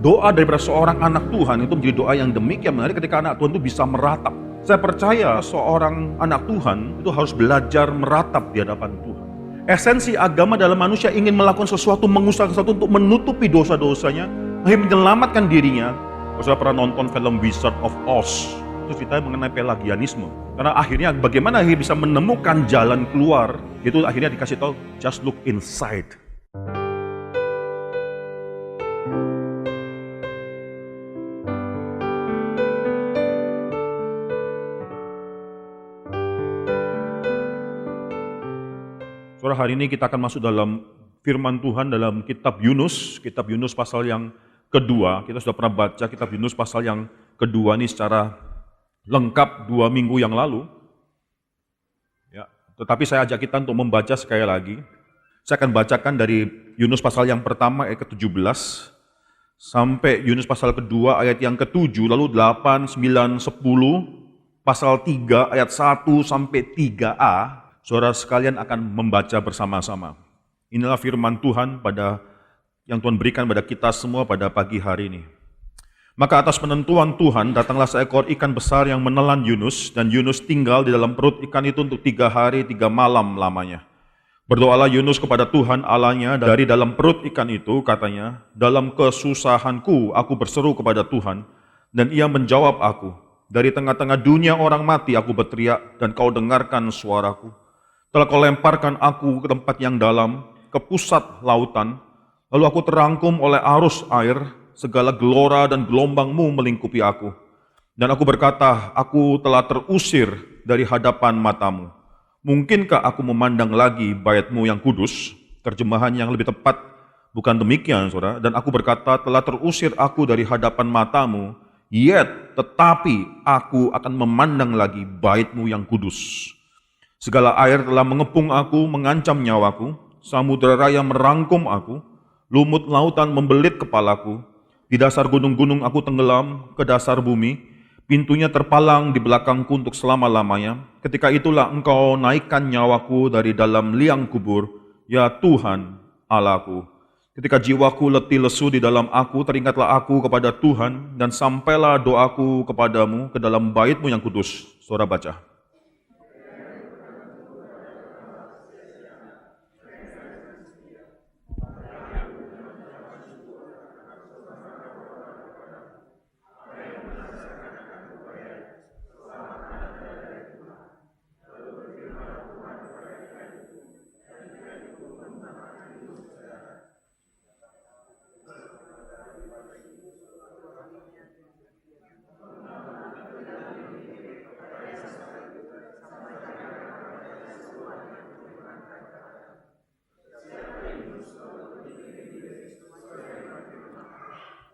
doa daripada seorang anak Tuhan itu menjadi doa yang demikian menarik ketika anak Tuhan itu bisa meratap. Saya percaya seorang anak Tuhan itu harus belajar meratap di hadapan Tuhan. Esensi agama dalam manusia ingin melakukan sesuatu, mengusahakan sesuatu untuk menutupi dosa-dosanya, akhirnya menyelamatkan dirinya. Saya pernah nonton film Wizard of Oz, itu ceritanya mengenai pelagianisme. Karena akhirnya bagaimana akhirnya bisa menemukan jalan keluar, itu akhirnya dikasih tahu, just look inside. Saudara, hari ini kita akan masuk dalam firman Tuhan dalam kitab Yunus pasal yang kedua. Kita sudah pernah baca kitab Yunus pasal yang kedua ini secara lengkap 2 minggu yang lalu. Ya, tetapi saya ajak kita untuk membaca sekali lagi. Saya akan bacakan dari Yunus pasal yang pertama ayat ke-17 sampai Yunus pasal kedua ayat yang ke-7, lalu 8, 9, 10, pasal 3 ayat 1 sampai 3a. Saudara sekalian akan membaca bersama-sama. Inilah firman Tuhan yang Tuhan berikan pada kita semua pada pagi hari ini. Maka atas penentuan Tuhan datanglah seekor ikan besar yang menelan Yunus, dan Yunus tinggal di dalam perut ikan itu untuk 3 hari 3 malam lamanya. Berdoalah Yunus kepada Tuhan Allahnya dari dalam perut ikan itu, katanya, dalam kesusahanku aku berseru kepada Tuhan, dan ia menjawab aku. Dari tengah-tengah dunia orang mati aku berteriak, dan kau dengarkan suaraku. Telah kau lemparkan aku ke tempat yang dalam, ke pusat lautan, lalu aku terangkum oleh arus air, segala gelora dan gelombangmu melingkupi aku. Dan aku berkata, aku telah terusir dari hadapan matamu. Mungkinkah aku memandang lagi bait-Mu yang kudus? Terjemahan yang lebih tepat, bukan demikian, saudara. Dan aku berkata, telah terusir aku dari hadapan matamu, tetapi aku akan memandang lagi bait-Mu yang kudus. Segala air telah mengepung aku, mengancam nyawaku, samudera raya merangkum aku, lumut lautan membelit kepalaku, di dasar gunung-gunung aku tenggelam ke dasar bumi, pintunya terpalang di belakangku untuk selama-lamanya. Ketika itulah Engkau naikkan nyawaku dari dalam liang kubur, ya Tuhan Allahku. Ketika jiwaku letih lesu di dalam aku, teringatlah aku kepada Tuhan, dan sampailah doaku kepadamu ke dalam bait-Mu yang kudus. Saudara baca.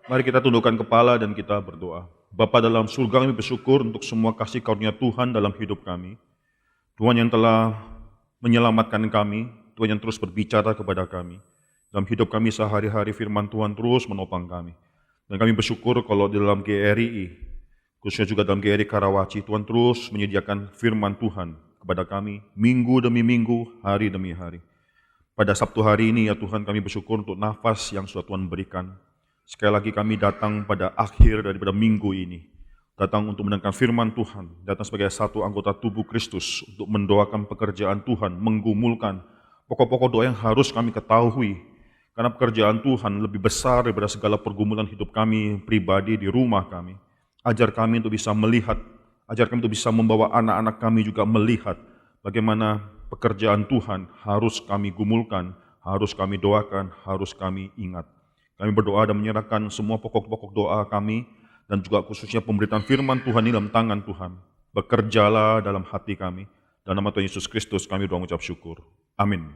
Mari kita tundukkan kepala dan kita berdoa. Bapa dalam surga, kami bersyukur untuk semua kasih karunia Tuhan dalam hidup kami. Tuhan yang telah menyelamatkan kami, Tuhan yang terus berbicara kepada kami. Dalam hidup kami sehari-hari firman Tuhan terus menopang kami. Dan kami bersyukur kalau di dalam GRI, khususnya juga dalam GRI Karawaci, Tuhan terus menyediakan firman Tuhan kepada kami, minggu demi minggu, hari demi hari. Pada Sabtu hari ini ya Tuhan, kami bersyukur untuk nafas yang sudah Tuhan berikan. Sekali lagi kami datang pada akhir daripada minggu ini. Datang untuk mendengarkan firman Tuhan. Datang sebagai satu anggota tubuh Kristus untuk mendoakan pekerjaan Tuhan, menggumulkan pokok-pokok doa yang harus kami ketahui. Karena pekerjaan Tuhan lebih besar daripada segala pergumulan hidup kami pribadi di rumah kami. Ajar kami untuk bisa melihat, ajar kami untuk bisa membawa anak-anak kami juga melihat bagaimana pekerjaan Tuhan harus kami gumulkan, harus kami doakan, harus kami ingat. Kami berdoa dan menyerahkan semua pokok-pokok doa kami dan juga khususnya pemberitaan firman Tuhan ini dalam tangan Tuhan. Bekerjalah dalam hati kami. Dalam nama Tuhan Yesus Kristus kami doa mengucap syukur. Amin.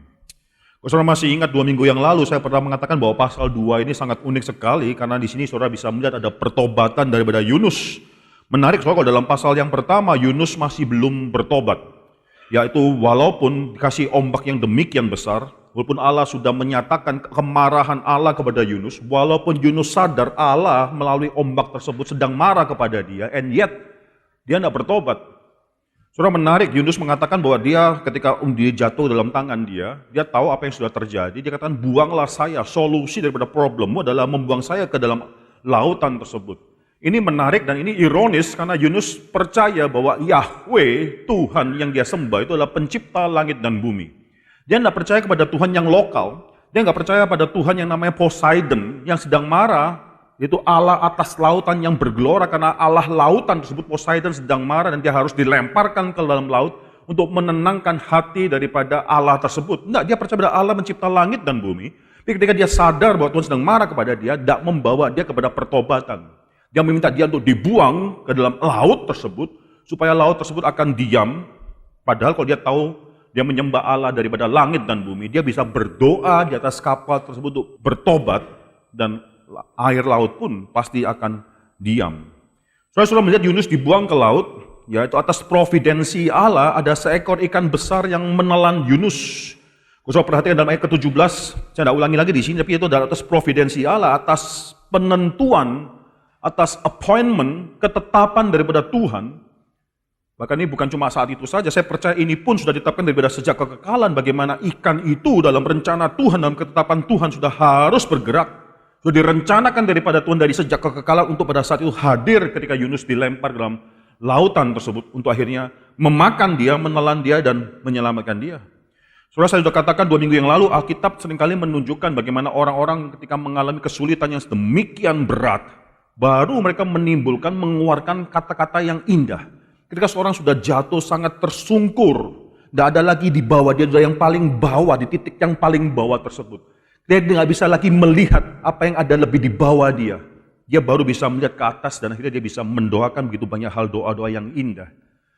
Kalau saudara masih ingat 2 minggu yang lalu saya pernah mengatakan bahwa pasal 2 ini sangat unik sekali karena di sini saudara bisa melihat ada pertobatan daripada Yunus. Menarik soalnya kalau dalam pasal yang pertama Yunus masih belum bertobat. Yaitu walaupun dikasih ombak yang demikian besar, walaupun Allah sudah menyatakan kemarahan Allah kepada Yunus, walaupun Yunus sadar Allah melalui ombak tersebut sedang marah kepada dia, and yet dia tidak bertobat. Saudara, menarik, Yunus mengatakan bahwa dia ketika dia jatuh dalam tangan dia tahu apa yang sudah terjadi, dia katakan buanglah saya, solusi daripada problemmu adalah membuang saya ke dalam lautan tersebut. Ini menarik dan ini ironis karena Yunus percaya bahwa Yahweh, Tuhan yang dia sembah itu adalah pencipta langit dan bumi. Dia tidak percaya kepada Tuhan yang lokal, dia nggak percaya pada Tuhan yang namanya Poseidon yang sedang marah, itu Allah atas lautan yang bergelora karena Allah lautan tersebut, Poseidon sedang marah dan dia harus dilemparkan ke dalam laut untuk menenangkan hati daripada Allah tersebut. Enggak, dia percaya pada Allah mencipta langit dan bumi. Tapi ketika dia sadar bahwa Tuhan sedang marah kepada dia, tidak membawa dia kepada pertobatan. Dia meminta dia untuk dibuang ke dalam laut tersebut, supaya laut tersebut akan diam. Padahal kalau dia tahu dia menyembah Allah daripada langit dan bumi, dia bisa berdoa di atas kapal tersebut untuk bertobat, dan air laut pun pasti akan diam. Saudara melihat Yunus dibuang ke laut, yaitu atas providensi Allah ada seekor ikan besar yang menelan Yunus. Kalau perhatikan dalam ayat ke-17, saya tidak ulangi lagi di sini, tapi itu adalah atas providensi Allah, atas penentuan, atas appointment, ketetapan daripada Tuhan. Bahkan ini bukan cuma saat itu saja, saya percaya ini pun sudah ditetapkan daripada sejak kekekalan, bagaimana ikan itu dalam rencana Tuhan, dalam ketetapan Tuhan sudah harus bergerak. Sudah direncanakan daripada Tuhan dari sejak kekekalan untuk pada saat itu hadir ketika Yunus dilempar dalam lautan tersebut untuk akhirnya memakan dia, menelan dia, dan menyelamatkan dia. Saudara, saya sudah katakan 2 minggu yang lalu, Alkitab seringkali menunjukkan bagaimana orang-orang ketika mengalami kesulitan yang sedemikian berat, baru mereka menimbulkan, mengeluarkan kata-kata yang indah. Ketika seorang sudah jatuh sangat tersungkur, tidak ada lagi di bawah, dia sudah yang paling bawah, di titik yang paling bawah tersebut. Dia tidak bisa lagi melihat apa yang ada lebih di bawah dia. Dia baru bisa melihat ke atas dan akhirnya dia bisa mendoakan begitu banyak hal, doa-doa yang indah.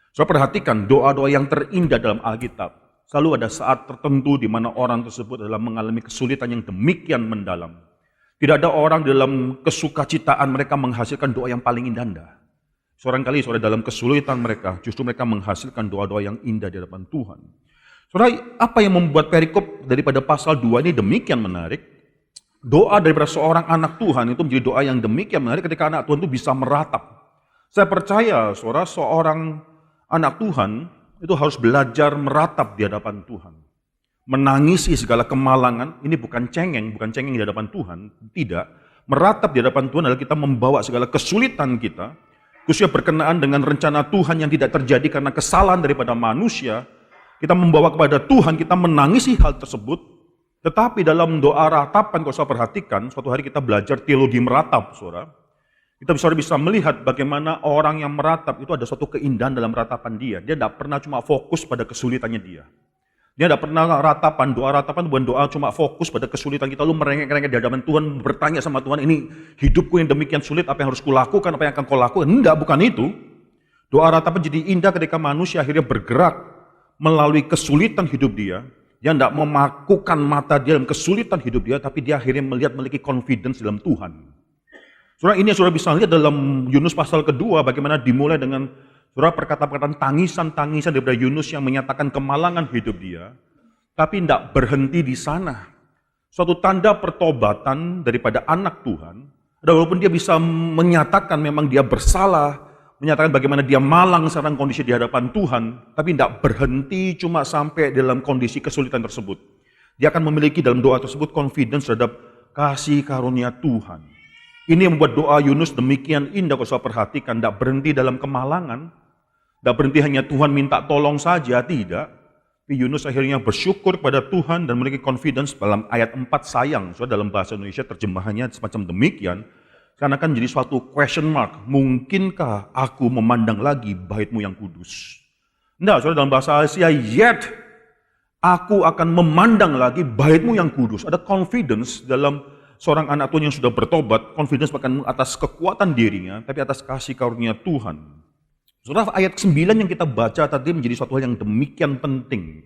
Saudara perhatikan, doa-doa yang terindah dalam Alkitab. Selalu ada saat tertentu di mana orang tersebut adalah mengalami kesulitan yang demikian mendalam. Tidak ada orang dalam kesukacitaan mereka menghasilkan doa yang paling indah. Seorang kali saudara dalam kesulitan mereka, justru mereka menghasilkan doa-doa yang indah di hadapan Tuhan. Saudara, apa yang membuat perikop daripada pasal 2 ini demikian menarik? Doa daripada seorang anak Tuhan itu menjadi doa yang demikian menarik ketika anak Tuhan itu bisa meratap. Saya percaya saudara, seorang anak Tuhan itu harus belajar meratap di hadapan Tuhan. Menangisi segala kemalangan, ini bukan cengeng di hadapan Tuhan, tidak. Meratap di hadapan Tuhan adalah kita membawa segala kesulitan kita, khususnya berkenaan dengan rencana Tuhan yang tidak terjadi karena kesalahan daripada manusia, kita membawa kepada Tuhan, kita menangisi hal tersebut, tetapi dalam doa ratapan, kalau saya perhatikan, suatu hari kita belajar teologi meratap, saudara. Kita bisa melihat bagaimana orang yang meratap itu ada suatu keindahan dalam ratapan dia. Dia tidak pernah cuma fokus pada kesulitannya dia. Dia tidak pernah ratapan, doa ratapan bukan doa cuma fokus pada kesulitan kita, lalu merengek-rengek di hadapan Tuhan, bertanya sama Tuhan, ini hidupku yang demikian sulit, apa yang harus kulakukan, apa yang akan kau lakukan. Enggak, bukan itu. Doa ratapan jadi indah ketika manusia akhirnya bergerak melalui kesulitan hidup dia. Dia tidak memakukan mata dia dalam kesulitan hidup dia, tapi dia akhirnya memiliki confidence dalam Tuhan. Saudara, ini saudara bisa lihat dalam Yunus pasal kedua, bagaimana dimulai dengan saudara perkataan-perkataan tangisan-tangisan daripada Yunus yang menyatakan kemalangan hidup dia, tapi tidak berhenti di sana. Suatu tanda pertobatan daripada anak Tuhan, walaupun dia bisa menyatakan memang dia bersalah, menyatakan bagaimana dia malang sekarang kondisi di hadapan Tuhan, tapi tidak berhenti cuma sampai dalam kondisi kesulitan tersebut. Dia akan memiliki dalam doa tersebut confidence terhadap kasih karunia Tuhan. Ini yang membuat doa Yunus demikian indah kalau saya perhatikan, tidak berhenti dalam kemalangan, tidak berhenti hanya Tuhan minta tolong saja, tidak. Tapi Yunus akhirnya bersyukur kepada Tuhan dan memiliki confidence dalam ayat 4 sayang. So, dalam bahasa Indonesia terjemahannya semacam demikian, karena akan jadi suatu question mark, mungkinkah aku memandang lagi bait-Mu yang kudus? Tidak, saudara, dalam bahasa Asia, yet aku akan memandang lagi bait-Mu yang kudus. Ada confidence dalam seorang anak Tuhan yang sudah bertobat, confidence bukan atas kekuatan dirinya, tapi atas kasih karunia Tuhan. Saudara, ayat 9 yang kita baca tadi menjadi suatu hal yang demikian penting.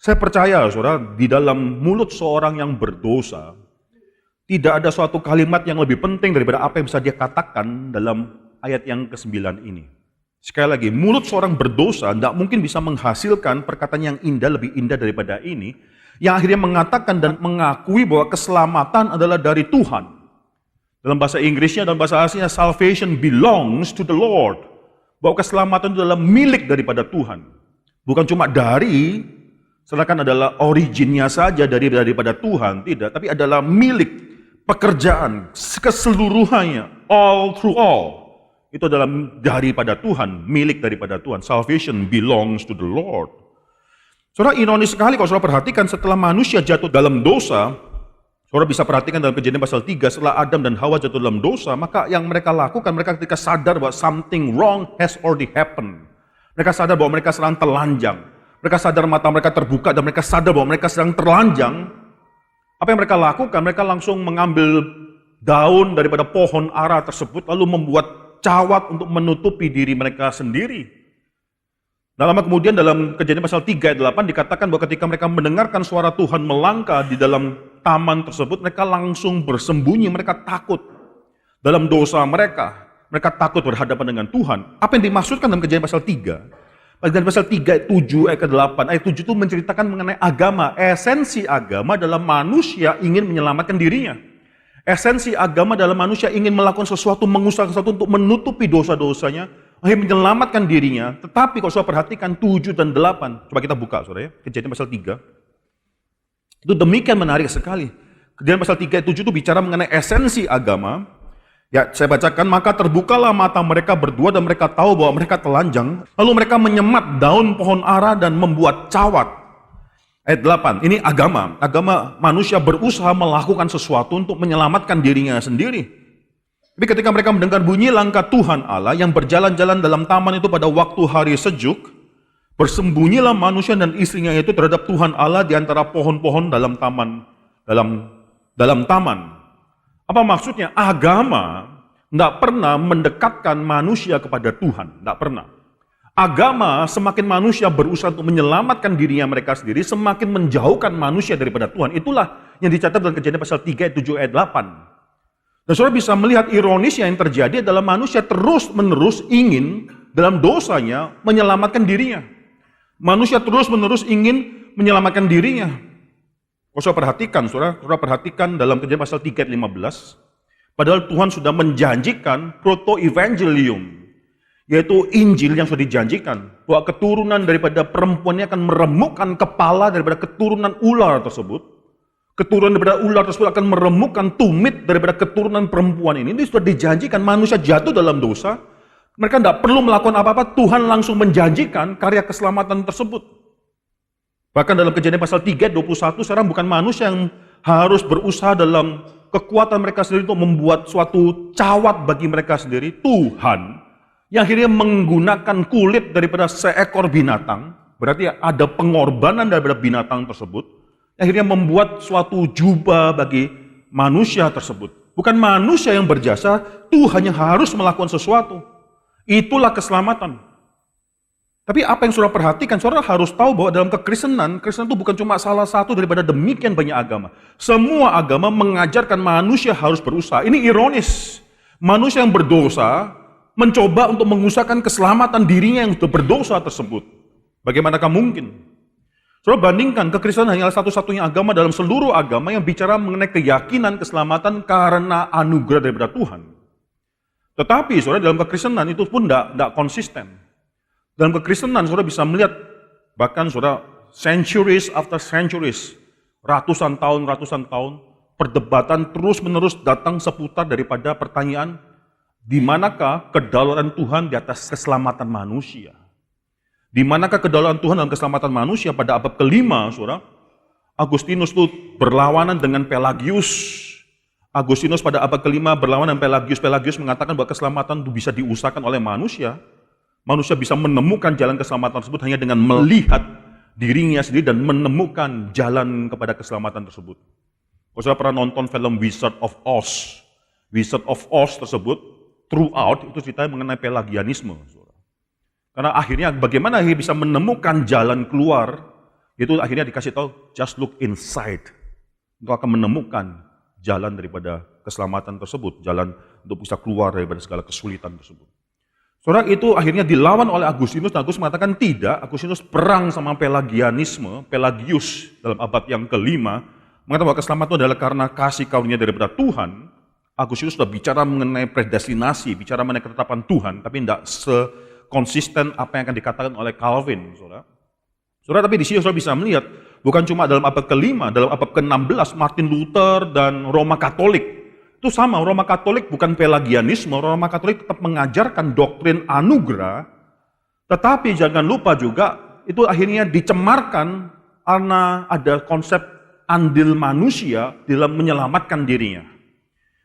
Saya percaya, saudara, di dalam mulut seorang yang berdosa, tidak ada suatu kalimat yang lebih penting daripada apa yang bisa dia katakan dalam ayat yang ke-9 ini. Sekali lagi, mulut seorang berdosa tidak mungkin bisa menghasilkan perkataan yang indah, lebih indah daripada ini, yang akhirnya mengatakan dan mengakui bahwa keselamatan adalah dari Tuhan. Dalam bahasa Inggrisnya dan bahasa Asianya, salvation belongs to the Lord. Bahwa keselamatan itu adalah milik daripada Tuhan. Bukan cuma dari, sedangkan adalah originnya saja daripada Tuhan, tidak. Tapi adalah milik, pekerjaan, keseluruhannya, all through all, itu adalah daripada Tuhan, milik daripada Tuhan. Salvation belongs to the Lord. Saudara, ironis sekali kalau saudara perhatikan setelah manusia jatuh dalam dosa, saudara bisa perhatikan dalam Kejadian pasal 3, setelah Adam dan Hawa jatuh dalam dosa, maka yang mereka lakukan, mereka ketika sadar bahwa something wrong has already happened. Mereka sadar bahwa mereka sedang telanjang. Mereka sadar mata mereka terbuka dan mereka sadar bahwa mereka sedang telanjang. Apa yang mereka lakukan? Mereka langsung mengambil daun daripada pohon ara tersebut lalu membuat cawat untuk menutupi diri mereka sendiri. Lama kemudian dalam Kejadian pasal 3 ayat 8 dikatakan bahwa ketika mereka mendengarkan suara Tuhan melangkah di dalam taman tersebut, mereka langsung bersembunyi, mereka takut dalam dosa mereka. Mereka takut berhadapan dengan Tuhan. Apa yang dimaksudkan dalam Kejadian pasal 3? Kejadian pasal 3 ayat 7 ayat ke-8. Ayat 7 itu menceritakan mengenai agama. Esensi agama adalah manusia ingin menyelamatkan dirinya. Esensi agama adalah manusia ingin melakukan sesuatu, mengusahakan sesuatu untuk menutupi dosa-dosanya, akhirnya menyelamatkan dirinya. Tetapi kalau saudara perhatikan 7 dan 8, coba kita buka saudara ya, Kejadian pasal 3. Itu demikian menarik sekali. Kejadian pasal 3 ayat 7 itu bicara mengenai esensi agama. Ya, saya bacakan, maka terbukalah mata mereka berdua dan mereka tahu bahwa mereka telanjang. Lalu mereka menyemat daun pohon ara dan membuat cawat. Ayat 8, ini agama. Agama manusia berusaha melakukan sesuatu untuk menyelamatkan dirinya sendiri. Tapi ketika mereka mendengar bunyi langkah Tuhan Allah yang berjalan-jalan dalam taman itu pada waktu hari sejuk, bersembunyilah manusia dan istrinya itu terhadap Tuhan Allah di antara pohon-pohon dalam taman. Dalam taman. Apa maksudnya? Agama tidak pernah mendekatkan manusia kepada Tuhan. Tidak pernah. Agama semakin manusia berusaha untuk menyelamatkan dirinya mereka sendiri, semakin menjauhkan manusia daripada Tuhan. Itulah yang dicatat dalam Kejadian pasal 3 ayat 7 ayat 8. Dan saudara bisa melihat ironis yang terjadi adalah manusia terus-menerus ingin dalam dosanya menyelamatkan dirinya. Manusia terus-menerus ingin menyelamatkan dirinya. Kalau saudara perhatikan dalam Kejadian pasal 3 ayat 15, padahal Tuhan sudah menjanjikan proto-evangelium, yaitu Injil yang sudah dijanjikan, bahwa keturunan daripada perempuan ini akan meremukkan kepala daripada keturunan ular tersebut. Keturunan daripada ular tersebut akan meremukkan tumit daripada keturunan perempuan ini. Ini sudah dijanjikan, manusia jatuh dalam dosa, mereka tidak perlu melakukan apa-apa, Tuhan langsung menjanjikan karya keselamatan tersebut. Bahkan dalam Kejadian pasal 3, 21, sekarang bukan manusia yang harus berusaha dalam kekuatan mereka sendiri untuk membuat suatu cawat bagi mereka sendiri. Tuhan yang akhirnya menggunakan kulit daripada seekor binatang, berarti ada pengorbanan daripada binatang tersebut, akhirnya membuat suatu jubah bagi manusia tersebut. Bukan manusia yang berjasa, Tuhan yang harus melakukan sesuatu. Itulah keselamatan. Tapi apa yang saudara perhatikan, saudara harus tahu bahwa dalam kekristenan itu bukan cuma salah satu daripada demikian banyak agama. Semua agama mengajarkan manusia harus berusaha. Ini ironis. Manusia yang berdosa mencoba untuk mengusahakan keselamatan dirinya yang sudah berdosa tersebut. Bagaimanakah mungkin? Saudara bandingkan, kekristenan hanyalah satu-satunya agama dalam seluruh agama yang bicara mengenai keyakinan keselamatan karena anugerah daripada Tuhan. Tetapi saudara dalam kekristenan itu pun tidak konsisten. Dalam kekristenan, saudara bisa melihat, bahkan saudara, centuries after centuries, ratusan tahun, perdebatan terus-menerus datang seputar daripada pertanyaan, di manakah kedaulatan Tuhan di atas keselamatan manusia? Di manakah kedaulatan Tuhan dalam keselamatan manusia? Pada abad ke-5, saudara, Agustinus itu berlawanan dengan Pelagius. Agustinus pada abad ke-5 berlawanan dengan Pelagius. Pelagius mengatakan bahwa keselamatan itu bisa diusahakan oleh manusia. Manusia bisa menemukan jalan keselamatan tersebut hanya dengan melihat dirinya sendiri dan menemukan jalan kepada keselamatan tersebut. Kalau saya pernah nonton film Wizard of Oz. Wizard of Oz tersebut, throughout, itu ceritanya mengenai Pelagianisme. Karena akhirnya bagaimana dia bisa menemukan jalan keluar, itu akhirnya dikasih tahu, just look inside. Engkau akan menemukan jalan daripada keselamatan tersebut, jalan untuk bisa keluar daripada segala kesulitan tersebut. Saudara, itu akhirnya dilawan oleh Agustinus, dan Agustinus mengatakan tidak. Agustinus perang sama Pelagianisme, Pelagius dalam abad yang ke-5, mengatakan bahwa keselamatan itu adalah karena kasih karunia daripada Tuhan. Agustinus sudah bicara mengenai predestinasi, bicara mengenai ketetapan Tuhan, tapi tidak sekonsisten apa yang akan dikatakan oleh Calvin, saudara. Saudara, tapi di sini saudara bisa melihat Bukan cuma dalam abad ke-5, dalam abad ke-16 Martin Luther dan Roma Katolik. Itu sama, Roma Katolik bukan Pelagianisme, Roma Katolik tetap mengajarkan doktrin anugerah, tetapi jangan lupa juga itu akhirnya dicemarkan karena ada konsep andil manusia dalam menyelamatkan dirinya.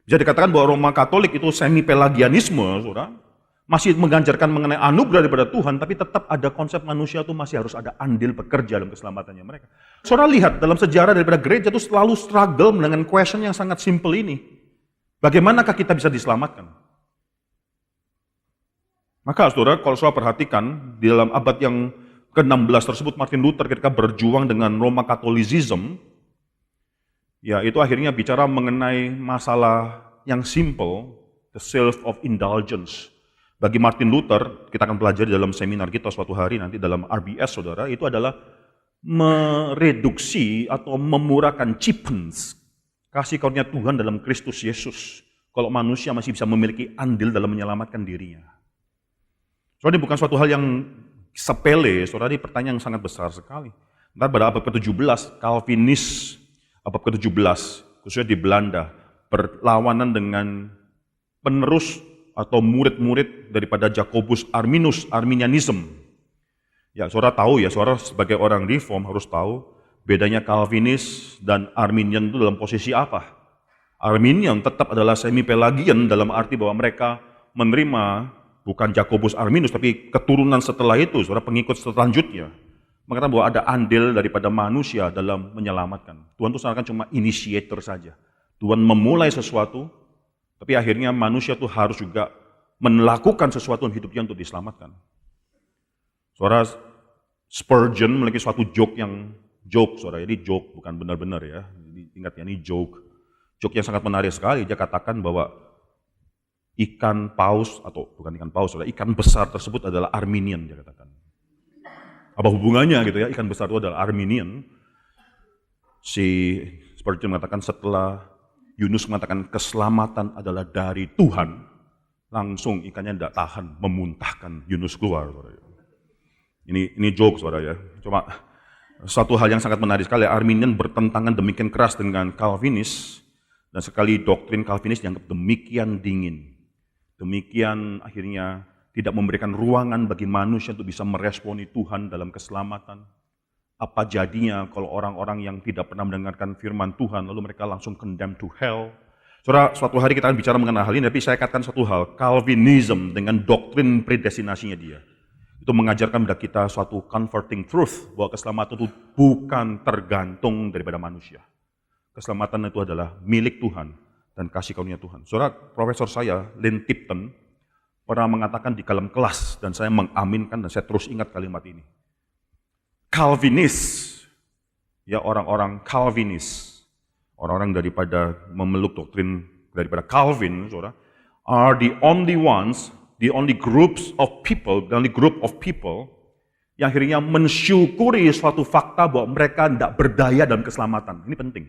Bisa dikatakan bahwa Roma Katolik itu semi Pelagianisme, saudara. Masih mengajarkan mengenai anugerah daripada Tuhan, tapi tetap ada konsep manusia itu masih harus ada andil bekerja dalam keselamatannya mereka. Saudara lihat dalam sejarah daripada gereja itu selalu struggle dengan question yang sangat simple ini. Bagaimanakah kita bisa diselamatkan? Maka saudara, kalau saudara perhatikan, di dalam abad yang ke-16 tersebut Martin Luther ketika berjuang dengan Roma Catholicism, ya itu akhirnya bicara mengenai masalah yang simple, the self of indulgence. Bagi Martin Luther, kita akan pelajari dalam seminar kita suatu hari nanti dalam RBS, saudara, itu adalah mereduksi atau memurahkan, cheapens kasih karunia Tuhan dalam Kristus Yesus. Kalau manusia masih bisa memiliki andil dalam menyelamatkan dirinya. Soalnya ini bukan suatu hal yang sepele, saudara, ini pertanyaan yang sangat besar sekali. Ntar pada abad ke-17, Calvinis, abad ke-17, khususnya di Belanda, berlawanan dengan penerus atau murid-murid daripada Jacobus Arminius, Arminianism. Ya, saudara tahu ya, saudara sebagai orang reform harus tahu bedanya Calvinis dan Arminian itu dalam posisi apa. Arminian tetap adalah semi-Pelagian dalam arti bahwa mereka menerima bukan Jacobus Arminius, tapi keturunan setelah itu, saudara pengikut selanjutnya. Mengatakan bahwa ada andil daripada manusia dalam menyelamatkan. Tuhan itu seakan cuma initiator saja. Tuhan memulai sesuatu, tapi akhirnya manusia itu harus juga melakukan sesuatu dalam hidupnya untuk diselamatkan. Saudara, Spurgeon memiliki suatu joke, saudara, ini joke bukan benar-benar ya. Ingat ya, ini joke. Joke yang sangat menarik sekali. Dia katakan bahwa ikan paus, atau bukan ikan paus, saudara, ikan besar tersebut adalah Arminian, dia katakan. Apa hubungannya gitu ya, ikan besar itu adalah Arminian. Si Spurgeon mengatakan setelah Yunus mengatakan keselamatan adalah dari Tuhan, langsung ikannya tidak tahan, memuntahkan Yunus keluar. Ini joke, saudara ya. Cuma satu hal yang sangat menarik sekali, Arminian bertentangan demikian keras dengan Calvinis, dan sekali doktrin Calvinis dianggap demikian dingin, demikian akhirnya tidak memberikan ruangan bagi manusia untuk bisa meresponi Tuhan dalam keselamatan. Apa jadinya kalau orang-orang yang tidak pernah mendengarkan firman Tuhan, lalu mereka langsung condemned to hell. Saudara, suatu hari kita akan bicara mengenai hal ini, tapi saya katakan satu hal, Calvinism dengan doktrin predestinasinya dia, itu mengajarkan kepada kita suatu comforting truth, bahwa keselamatan itu bukan tergantung daripada manusia. Keselamatan itu adalah milik Tuhan dan kasih karunia Tuhan. Saudara, profesor saya, Lynn Tipton, pernah mengatakan di dalam kelas, dan saya mengaminkan dan saya terus ingat kalimat ini. Calvinis, ya orang-orang Calvinis, orang-orang daripada memeluk doktrin daripada Calvin, saudara, are the only ones, the only groups of people, the only group of people yang akhirnya mensyukuri suatu fakta bahwa mereka tidak berdaya dalam keselamatan. Ini penting.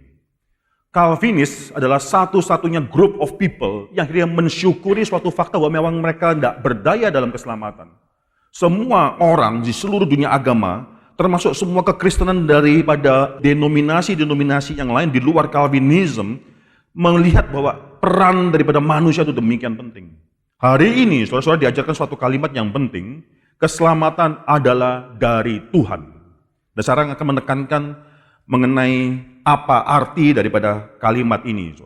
Calvinis adalah satu-satunya group of people yang akhirnya mensyukuri suatu fakta bahwa memang mereka tidak berdaya dalam keselamatan. Semua orang di seluruh dunia agama, termasuk semua kekristenan daripada denominasi-denominasi yang lain di luar Calvinism, melihat bahwa peran daripada manusia itu demikian penting. Hari ini, saudara-saudara diajarkan suatu kalimat yang penting, keselamatan adalah dari Tuhan. Dan sekarang akan menekankan mengenai apa arti daripada kalimat ini.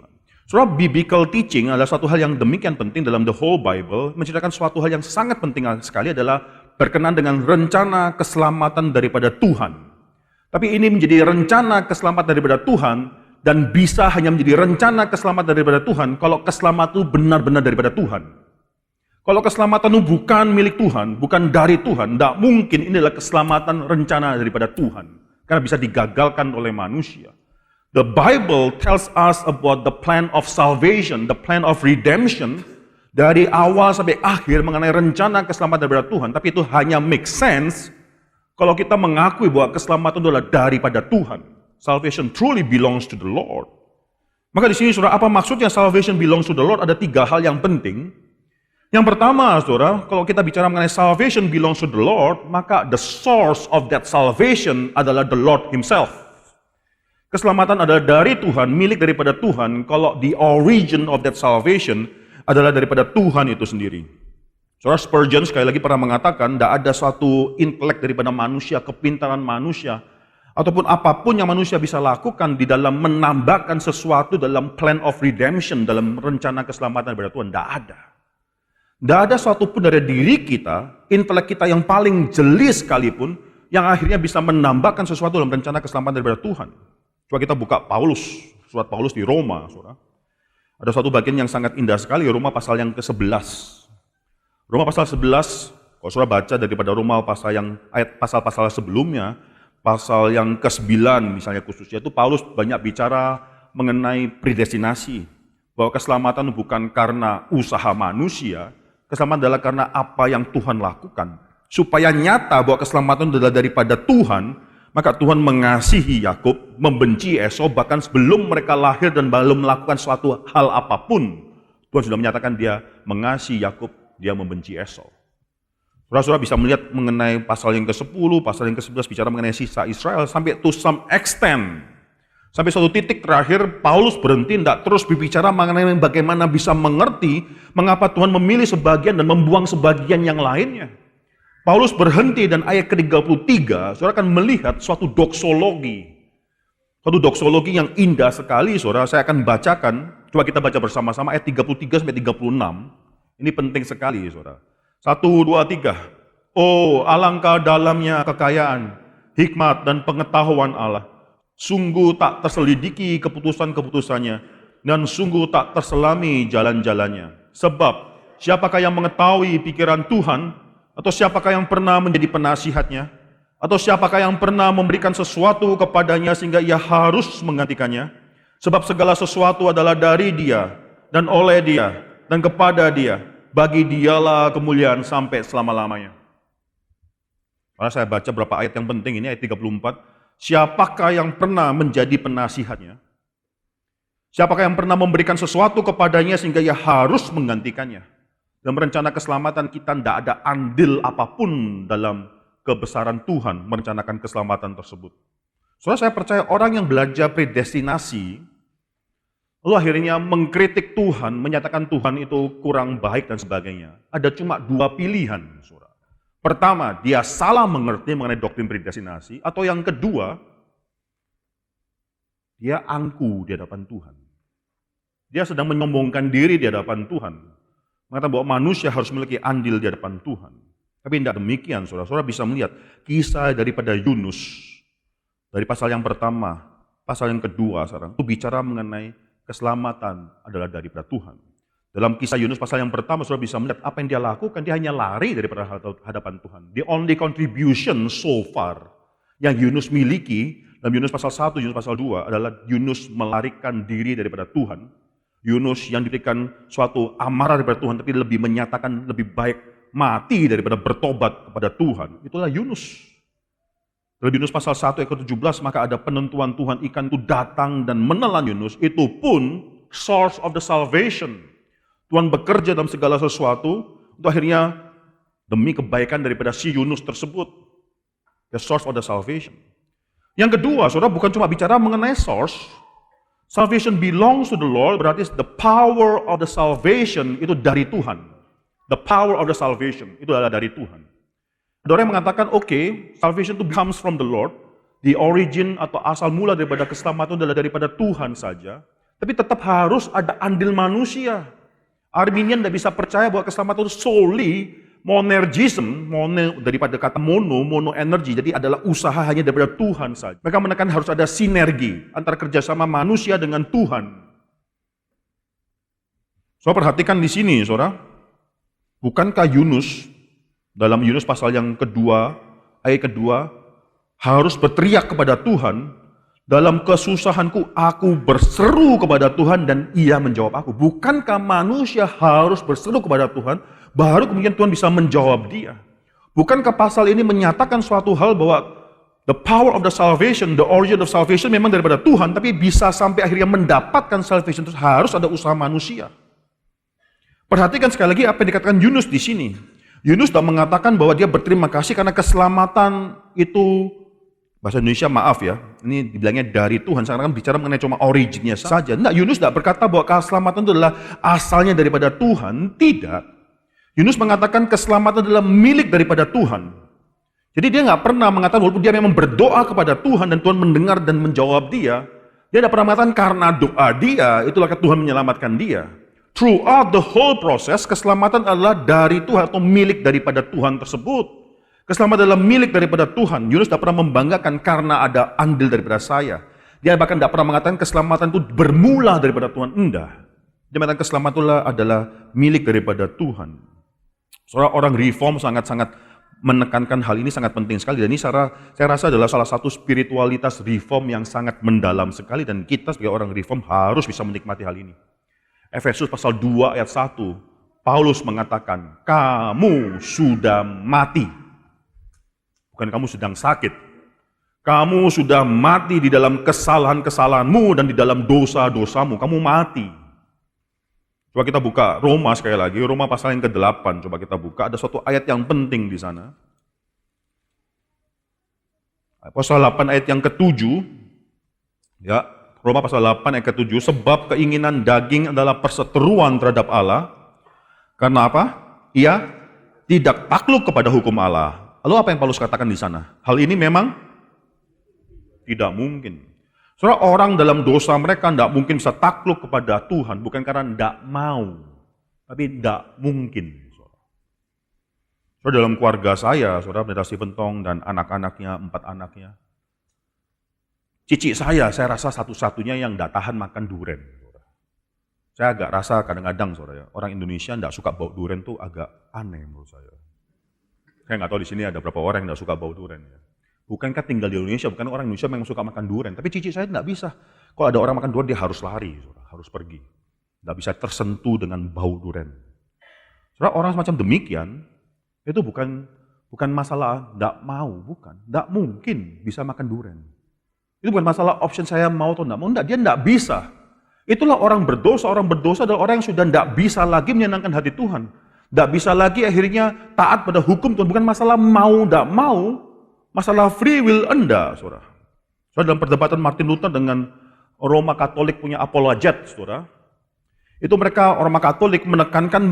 Saudara, biblical teaching adalah suatu hal yang demikian penting dalam the whole Bible, menceritakan suatu hal yang sangat penting sekali adalah berkenaan dengan rencana keselamatan daripada Tuhan. Tapi ini menjadi rencana keselamatan daripada Tuhan, dan bisa hanya menjadi rencana keselamatan daripada Tuhan kalau keselamatan itu benar-benar daripada Tuhan. Kalau keselamatan itu bukan milik Tuhan, bukan dari Tuhan, tidak mungkin ini adalah keselamatan rencana daripada Tuhan. Karena bisa digagalkan oleh manusia. The Bible tells us about the plan of salvation, the plan of redemption, dari awal sampai akhir mengenai rencana keselamatan daripada Tuhan, tapi itu hanya make sense kalau kita mengakui bahwa keselamatan itu adalah daripada Tuhan. Salvation truly belongs to the Lord. Maka di sini, saudara, apa maksudnya salvation belongs to the Lord? Ada tiga hal yang penting. Yang pertama, saudara, kalau kita bicara mengenai salvation belongs to the Lord, maka the source of that salvation adalah the Lord Himself. Keselamatan adalah dari Tuhan, milik daripada Tuhan, kalau the origin of that salvation adalah daripada Tuhan itu sendiri. Saudara, Spurgeon sekali lagi pernah mengatakan, tidak ada suatu intelek daripada manusia, kepintaran manusia, ataupun apapun yang manusia bisa lakukan di dalam menambahkan sesuatu dalam plan of redemption, dalam rencana keselamatan daripada Tuhan. Tidak ada. Tidak ada suatu pun dari diri kita, intelek kita yang paling jeli sekalipun, yang akhirnya bisa menambahkan sesuatu dalam rencana keselamatan daripada Tuhan. Coba kita buka surat Paulus di Roma, saudara. Ada suatu bagian yang sangat indah sekali, Roma pasal yang ke-11. Roma pasal 11, kalau saudara baca daripada Roma pasal-pasal sebelumnya, pasal yang ke-9 misalnya khususnya, itu Paulus banyak bicara mengenai predestinasi. Bahwa keselamatan bukan karena usaha manusia, keselamatan adalah karena apa yang Tuhan lakukan. Supaya nyata bahwa keselamatan adalah daripada Tuhan, maka Tuhan mengasihi Yakub, membenci Esau, bahkan sebelum mereka lahir dan belum melakukan suatu hal apapun, Tuhan sudah menyatakan dia mengasihi Yakub, dia membenci Esau. Saudara-saudara bisa melihat mengenai pasal yang ke-10, pasal yang ke-11 bicara mengenai sisa Israel, sampai to some extent. Sampai suatu titik terakhir, Paulus berhenti, tidak terus berbicara mengenai bagaimana bisa mengerti mengapa Tuhan memilih sebagian dan membuang sebagian yang lainnya. Paulus berhenti dan ayat ke-33, saudara akan melihat suatu doksologi. Suatu doksologi yang indah sekali, saudara. Saya akan bacakan, coba kita baca bersama-sama ayat 33 sampai 36. Ini penting sekali, saudara. 1, 2, 3. Oh, alangkah dalamnya kekayaan, hikmat dan pengetahuan Allah. Sungguh tak terselidiki keputusan-keputusannya, dan sungguh tak terselami jalan-jalannya. Sebab, siapakah yang mengetahui pikiran Tuhan, atau siapakah yang pernah menjadi penasihatnya? Atau siapakah yang pernah memberikan sesuatu kepadanya sehingga ia harus menggantikannya? Sebab segala sesuatu adalah dari Dia, dan oleh Dia, dan kepada Dia. Bagi Dialah kemuliaan sampai selama-lamanya. Karena saya baca beberapa ayat yang penting ini, ayat 34. Siapakah yang pernah menjadi penasihatnya? Siapakah yang pernah memberikan sesuatu kepadanya sehingga ia harus menggantikannya? Dalam rencana keselamatan kita tidak ada andil apapun dalam kebesaran Tuhan merencanakan keselamatan tersebut. Soalnya saya percaya orang yang belajar predestinasi, lalu akhirnya mengkritik Tuhan, menyatakan Tuhan itu kurang baik dan sebagainya. Ada cuma dua pilihan, saudara. Pertama, dia salah mengerti mengenai doktrin predestinasi, atau yang kedua, dia angku di hadapan Tuhan. Dia sedang menyombongkan diri di hadapan Tuhan. Mengatakan bahwa manusia harus memiliki andil di hadapan Tuhan. Tapi tidak demikian, saudara-saudara bisa melihat kisah daripada Yunus. Dari pasal yang pertama, pasal yang kedua sekarang, itu bicara mengenai keselamatan adalah daripada Tuhan. Dalam kisah Yunus pasal yang pertama, saudara bisa melihat apa yang dia lakukan, dia hanya lari daripada hadapan Tuhan. The only contribution so far yang Yunus miliki, dalam Yunus pasal 1, Yunus pasal 2, adalah Yunus melarikan diri daripada Tuhan. Yunus yang diberikan suatu amarah daripada Tuhan, tapi lebih menyatakan lebih baik mati daripada bertobat kepada Tuhan. Itulah Yunus. Dalam Yunus pasal 1 ayat ke-17, maka ada penentuan Tuhan, ikan itu datang dan menelan Yunus. Itu pun source of the salvation. Tuhan bekerja dalam segala sesuatu, untuk akhirnya demi kebaikan daripada si Yunus tersebut. The source of the salvation. Yang kedua, saudara, bukan cuma bicara mengenai source. Salvation belongs to the Lord, berarti the power of the salvation itu dari Tuhan. The power of the salvation itu adalah dari Tuhan. Ada orang yang mengatakan, oke, salvation itu comes from the Lord. The origin atau asal mula daripada keselamatan adalah daripada Tuhan saja. Tapi tetap harus ada andil manusia. Arminian tidak bisa percaya bahwa keselamatan itu solely monergism, daripada kata mono energi, jadi adalah usaha hanya daripada Tuhan saja. Mereka menekan harus ada sinergi antara kerjasama manusia dengan Tuhan. Saudara perhatikan di sini, saudara, bukankah Yunus dalam Yunus pasal yang kedua, ayat kedua, harus berteriak kepada Tuhan, dalam kesusahanku aku berseru kepada Tuhan dan Ia menjawab aku. Bukankah manusia harus berseru kepada Tuhan, baru kemudian Tuhan bisa menjawab dia? Bukankah pasal ini menyatakan suatu hal bahwa the power of the salvation, the origin of salvation memang daripada Tuhan, tapi bisa sampai akhirnya mendapatkan salvation itu harus ada usaha manusia. Perhatikan sekali lagi apa yang dikatakan Yunus di sini. Yunus sudah mengatakan bahwa dia berterima kasih karena keselamatan itu Bahasa Indonesia maaf ya, ini dibilangnya dari Tuhan, sekarang kan bicara mengenai cuma originnya saja. Enggak, Yunus tidak berkata bahwa keselamatan itu adalah asalnya daripada Tuhan, tidak. Yunus mengatakan keselamatan adalah milik daripada Tuhan. Jadi dia nggak pernah mengatakan, walaupun dia memang berdoa kepada Tuhan dan Tuhan mendengar dan menjawab dia tidak pernah mengatakan karena doa dia, itulah Tuhan menyelamatkan dia. Throughout the whole process, keselamatan adalah dari Tuhan atau milik daripada Tuhan tersebut. Keselamatan adalah milik daripada Tuhan. Yunus tidak pernah membanggakan karena ada andil daripada saya. Dia bahkan tidak pernah mengatakan keselamatan itu bermula daripada Tuhan. Enggak. Dia mengatakan keselamatan adalah milik daripada Tuhan. Orang reform sangat-sangat menekankan hal ini, sangat penting sekali. Dan ini saya rasa adalah salah satu spiritualitas reform yang sangat mendalam sekali. Dan kita sebagai orang reform harus bisa menikmati hal ini. Efesus pasal 2 ayat 1. Paulus mengatakan, kamu sudah mati. Bukan kamu sedang sakit. Kamu sudah mati di dalam kesalahan-kesalahanmu dan di dalam dosa-dosamu. Kamu mati. Coba kita buka Roma sekali lagi. Roma pasal yang ke-8. Coba kita buka. Ada suatu ayat yang penting di sana. Pasal 8 ayat yang ke-7. Ya, Roma pasal 8 ayat ke-7. Sebab keinginan daging adalah perseteruan terhadap Allah. Karena apa? Ia tidak takluk kepada hukum Allah. Lalu apa yang Paulus katakan di sana? Hal ini memang tidak mungkin. Saudara, orang dalam dosa mereka tidak mungkin bisa takluk kepada Tuhan, bukan karena tidak mau, tapi tidak mungkin. Saudara, dalam keluarga saya, saudara Pendeta Stephen Tong dan anak-anaknya, 4 anaknya, cici saya rasa satu-satunya yang tidak tahan makan durian. Saya agak rasa kadang-kadang, saudara, orang Indonesia tidak suka bau durian itu agak aneh menurut saya. Saya nggak tahu di sini ada berapa orang yang nggak suka bau durian. Ya. Bukankah tinggal di Indonesia, bukan orang Indonesia memang suka makan durian. Tapi cici saya nggak bisa. Kalau ada orang makan durian, dia harus lari, harus pergi. Nggak bisa tersentuh dengan bau durian. Saudara, orang semacam demikian, itu bukan masalah nggak mau, bukan. Nggak mungkin bisa makan durian. Itu bukan masalah option saya mau atau nggak mau. Nggak, dia nggak bisa. Itulah orang berdosa. Orang berdosa adalah orang yang sudah nggak bisa lagi menyenangkan hati Tuhan. Tidak bisa lagi akhirnya taat pada hukum Tuhan. Bukan masalah mau, tidak mau. Masalah free will Anda, saudara. Saudara, dalam perdebatan Martin Luther dengan Roma Katolik punya apologet, saudara. Itu mereka, Roma Katolik menekankan,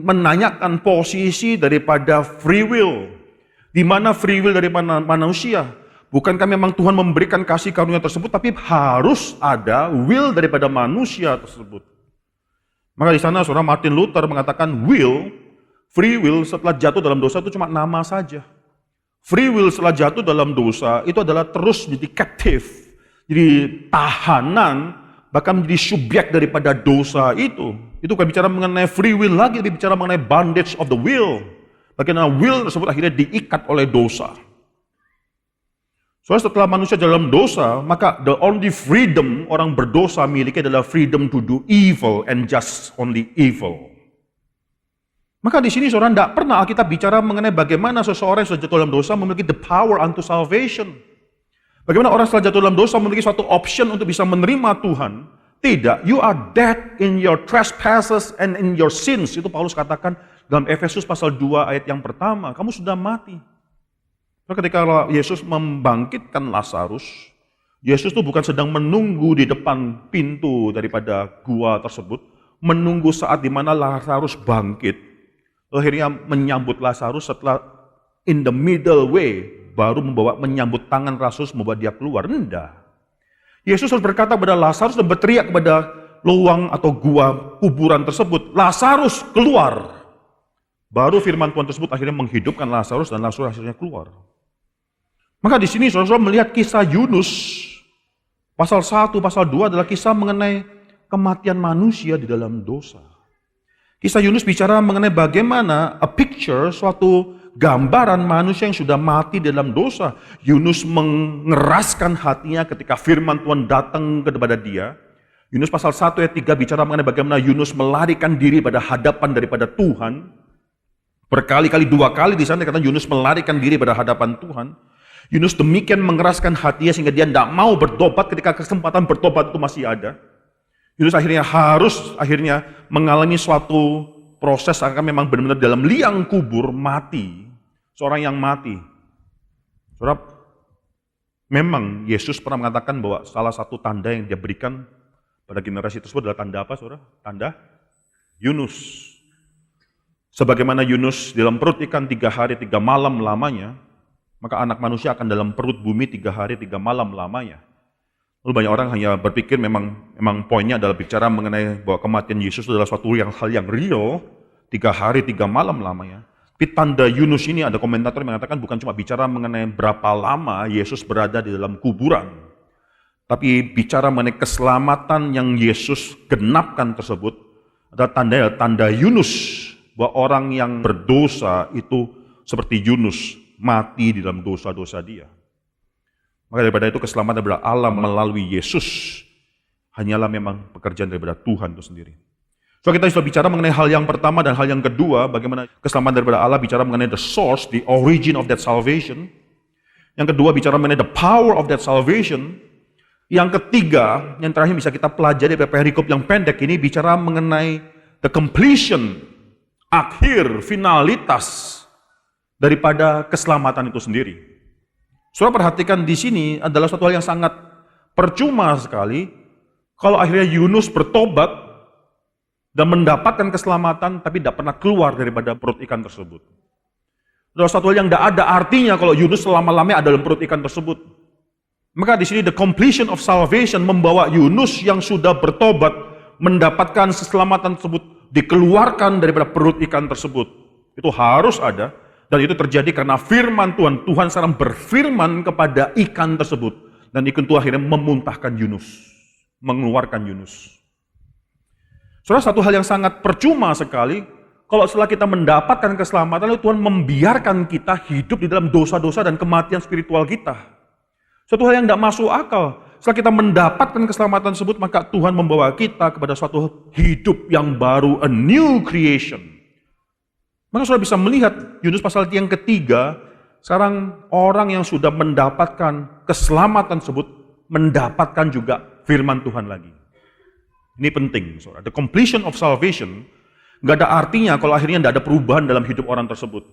menanyakan posisi daripada free will. Di mana free will daripada manusia? Bukankah memang Tuhan memberikan kasih karunia tersebut, tapi harus ada will daripada manusia tersebut. Maka di sana saudara Martin Luther mengatakan free will setelah jatuh dalam dosa itu cuma nama saja. Free will setelah jatuh dalam dosa itu adalah terus jadi captive, jadi tahanan, bahkan menjadi subjek daripada dosa itu. Itu bukan bicara mengenai free will lagi, tapi bicara mengenai bondage of the will. Bagaimana will tersebut akhirnya diikat oleh dosa. Soalnya setelah manusia dalam dosa, maka the only freedom orang berdosa miliki adalah freedom to do evil and just only evil. Maka di sini saudara tidak pernah Alkitab bicara mengenai bagaimana seseorang yang sudah jatuh dalam dosa memiliki the power unto salvation. Bagaimana orang setelah jatuh dalam dosa memiliki suatu option untuk bisa menerima Tuhan. Tidak, you are dead in your trespasses and in your sins. Itu Paulus katakan dalam Efesus pasal 2 ayat yang pertama. Kamu sudah mati. Ketika Yesus membangkitkan Lazarus, Yesus itu bukan sedang menunggu di depan pintu daripada gua tersebut, menunggu saat di mana Lazarus bangkit. Akhirnya menyambut Lazarus setelah in the middle way, baru menyambut tangan Lazarus membawa dia keluar. Enggak. Yesus harus berkata kepada Lazarus dan berteriak kepada lubang atau gua kuburan tersebut, Lazarus keluar. Baru firman Tuhan tersebut akhirnya menghidupkan Lazarus dan Lazarus akhirnya keluar. Maka di sini saudara melihat kisah Yunus, pasal 1, pasal 2 adalah kisah mengenai kematian manusia di dalam dosa. Kisah Yunus bicara mengenai bagaimana a picture, suatu gambaran manusia yang sudah mati dalam dosa. Yunus mengeraskan hatinya ketika firman Tuhan datang kepada dia. Yunus pasal 1 ayat 3 bicara mengenai bagaimana Yunus melarikan diri pada hadapan daripada Tuhan. Berkali-kali, 2 kali di sana kata Yunus melarikan diri pada hadapan Tuhan. Yunus demikian mengeraskan hatinya sehingga dia tidak mau bertobat ketika kesempatan bertobat itu masih ada. Yunus akhirnya mengalami suatu proses akan memang benar-benar dalam liang kubur mati. Seorang yang mati. Saudara, Memang Yesus pernah mengatakan bahwa salah satu tanda yang dia berikan pada generasi tersebut adalah tanda apa, saudara? Tanda Yunus. Sebagaimana Yunus dalam perut ikan 3 hari 3 malam lamanya, maka anak manusia akan dalam perut bumi 3 hari 3 malam lamanya. Lalu banyak orang hanya berpikir memang poinnya adalah bicara mengenai bahwa kematian Yesus adalah suatu hal yang real, 3 hari 3 malam lamanya. Tapi tanda Yunus ini ada komentator yang mengatakan bukan cuma bicara mengenai berapa lama Yesus berada di dalam kuburan, tapi bicara mengenai keselamatan yang Yesus genapkan tersebut adalah tanda Yunus, bahwa orang yang berdosa itu seperti Yunus, mati di dalam dosa-dosa dia. Maka daripada itu keselamatan daripada Allah melalui Yesus hanyalah memang pekerjaan daripada Tuhan itu sendiri. So kita sudah bicara mengenai hal yang pertama dan hal yang kedua, bagaimana keselamatan daripada Allah, bicara mengenai the source, the origin of that salvation. Yang kedua bicara mengenai the power of that salvation. Yang ketiga, yang terakhir bisa kita pelajari dari perikop yang pendek ini, bicara mengenai the completion, akhir, finalitas daripada keselamatan itu sendiri. Saudara perhatikan di sini adalah suatu hal yang sangat percuma sekali kalau akhirnya Yunus bertobat dan mendapatkan keselamatan tapi tidak pernah keluar daripada perut ikan tersebut. Adalah suatu hal yang tidak ada artinya kalau Yunus selama-lamanya ada dalam perut ikan tersebut. Maka di sini the completion of salvation membawa Yunus yang sudah bertobat mendapatkan keselamatan tersebut dikeluarkan daripada perut ikan tersebut. Itu harus ada, dan itu terjadi karena firman Tuhan. Tuhan sekarang berfirman kepada ikan tersebut, dan ikan itu akhirnya memuntahkan Yunus, mengeluarkan Yunus. Saudara, satu hal yang sangat percuma sekali kalau setelah kita mendapatkan keselamatan lalu Tuhan membiarkan kita hidup di dalam dosa-dosa dan kematian spiritual kita. Suatu hal yang tidak masuk akal. Setelah kita mendapatkan keselamatan tersebut, maka Tuhan membawa kita kepada suatu hidup yang baru, a new creation. Maka saudara bisa melihat Yunus pasal yang ketiga, sekarang orang yang sudah mendapatkan keselamatan tersebut mendapatkan juga firman Tuhan lagi. Ini penting, saudara. The completion of salvation nggak ada artinya kalau akhirnya tidak ada perubahan dalam hidup orang tersebut.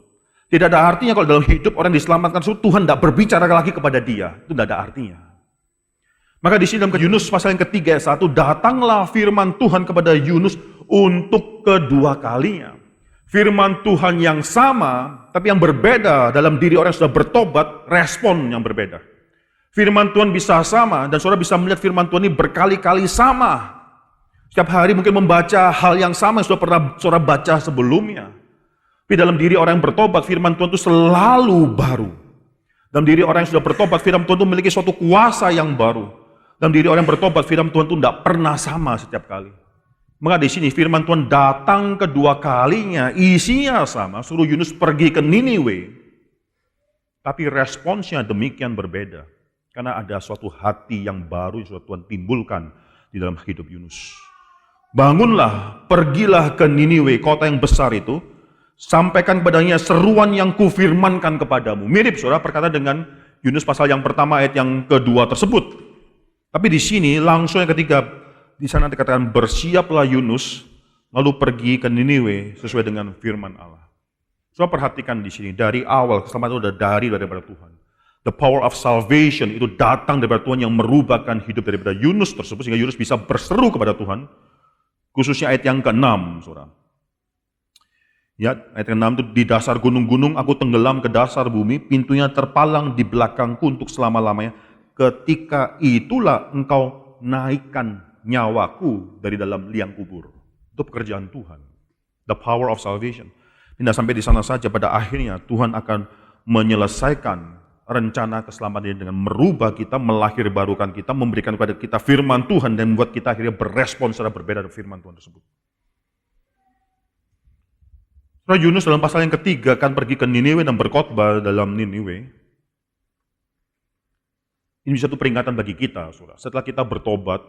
Tidak ada artinya kalau dalam hidup orang diselamatkan tersebut Tuhan tidak berbicara lagi kepada dia. Itu tidak ada artinya. Maka di sini dalam Yunus pasal yang ketiga ayat 1, datanglah firman Tuhan kepada Yunus untuk kedua kalinya. Firman Tuhan yang sama, tapi yang berbeda dalam diri orang yang sudah bertobat, respon yang berbeda. Firman Tuhan bisa sama, dan saudara bisa melihat firman Tuhan ini berkali-kali sama. Setiap hari mungkin membaca hal yang sama yang sudah pernah saudara baca sebelumnya. Tapi dalam diri orang yang bertobat, firman Tuhan itu selalu baru. Dalam diri orang yang sudah bertobat, firman Tuhan itu memiliki suatu kuasa yang baru. Dalam diri orang yang bertobat, firman Tuhan itu tidak pernah sama setiap kali. Maka di sini firman Tuhan datang kedua kalinya, isinya sama, suruh Yunus pergi ke Niniwe. Tapi responsnya demikian berbeda. Karena ada suatu hati yang baru yang sudah Tuhan timbulkan di dalam hidup Yunus. Bangunlah, pergilah ke Niniwe, kota yang besar itu, sampaikan kepadanya seruan yang kufirmankan kepadamu. Mirip saudara perkata dengan Yunus pasal yang pertama ayat yang kedua tersebut. Tapi di sini langsung yang ketiga, di sana dikatakan bersiaplah Yunus lalu pergi ke Niniwe sesuai dengan firman Allah. Saudara perhatikan di sini dari awal keselamatan itu sudah daripada Tuhan. The power of salvation itu datang daripada Tuhan yang merubahkan hidup daripada Yunus tersebut sehingga Yunus bisa berseru kepada Tuhan. Khususnya ayat yang ke-6, saudara. Ya, ayat ke-6 itu di dasar gunung-gunung aku tenggelam ke dasar bumi, pintunya terpalang di belakangku untuk selama-lamanya. Ketika itulah engkau naikkan nyawaku dari dalam liang kubur. Itu pekerjaan Tuhan. The power of salvation. Tidak sampai di sana saja, pada akhirnya Tuhan akan menyelesaikan rencana keselamatan ini dengan merubah kita, melahirbarukan kita, memberikan kepada kita firman Tuhan dan membuat kita akhirnya berespon secara berbeda dengan firman Tuhan tersebut. Saudara, Yunus dalam pasal yang ketiga akan pergi ke Niniwe dan berkhotbah dalam Niniwe. Ini satu peringatan bagi kita, saudara. Setelah kita bertobat,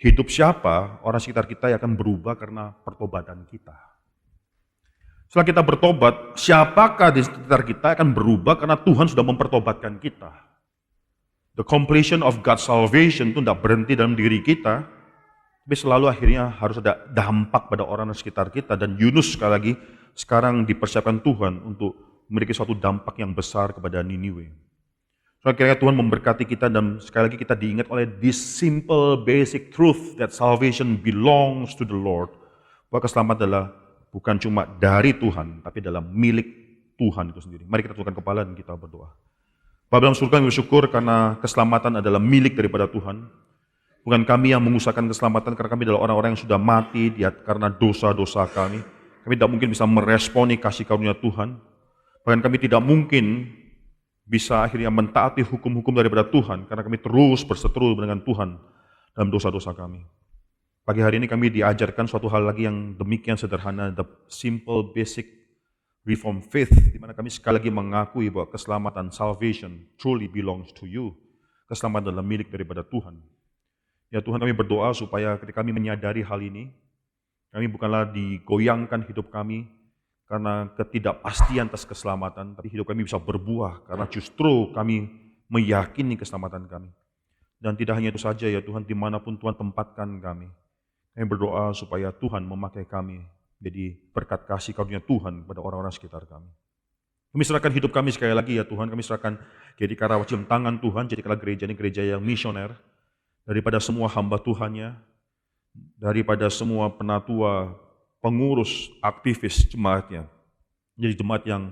hidup siapa orang sekitar kita yang akan berubah karena pertobatan kita. Setelah kita bertobat, siapakah di sekitar kita akan berubah karena Tuhan sudah mempertobatkan kita. The completion of God's salvation itu tidak berhenti dalam diri kita, tapi selalu akhirnya harus ada dampak pada orang di sekitar kita. Dan Yunus sekali lagi sekarang dipersiapkan Tuhan untuk memiliki suatu dampak yang besar kepada Niniwe. So, kiranya Tuhan memberkati kita dan sekali lagi kita diingat oleh this simple basic truth that salvation belongs to the Lord. Bahwa keselamatan adalah bukan cuma dari Tuhan, tapi adalah milik Tuhan itu sendiri. Mari kita tundukkan kepala dan kita berdoa. Bapa dalam surga, kami bersyukur karena keselamatan adalah milik daripada Tuhan. Bukan kami yang mengusahakan keselamatan, karena kami adalah orang-orang yang sudah mati karena dosa-dosa kami. Kami tidak mungkin bisa meresponi kasih karunia Tuhan. Bahkan kami tidak mungkin bisa akhirnya mentaati hukum-hukum daripada Tuhan, karena kami terus berseteru dengan Tuhan dalam dosa-dosa kami. Pagi hari ini kami diajarkan suatu hal lagi yang demikian sederhana, the simple basic Reformed faith, di mana kami sekali lagi mengakui bahwa keselamatan, salvation, truly belongs to you. Keselamatan adalah milik daripada Tuhan. Ya Tuhan, kami berdoa supaya ketika kami menyadari hal ini, kami bukanlah digoyangkan hidup kami karena ketidakpastian atas keselamatan, tapi hidup kami bisa berbuah karena justru kami meyakini keselamatan kami. Dan tidak hanya itu saja ya Tuhan, dimanapun Tuhan tempatkan kami berdoa supaya Tuhan memakai kami jadi berkat kasih karunia Tuhan pada orang-orang sekitar kami. Kami serahkan hidup kami sekali lagi ya Tuhan, kami serahkan jadi karawat tangan Tuhan, jadikanlah gereja ini gereja yang misioner, daripada semua hamba Tuhannya, daripada semua penatua, pengurus, aktivis jemaatnya, jadi jemaat yang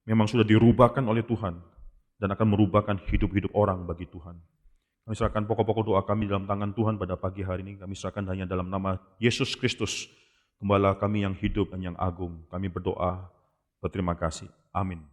memang sudah dirubahkan oleh Tuhan dan akan merubahkan hidup-hidup orang bagi Tuhan. Kami serahkan pokok-pokok doa kami dalam tangan Tuhan pada pagi hari ini, kami serahkan hanya dalam nama Yesus Kristus, Gembala kami yang hidup dan yang agung. Kami berdoa, berterima kasih. Amin.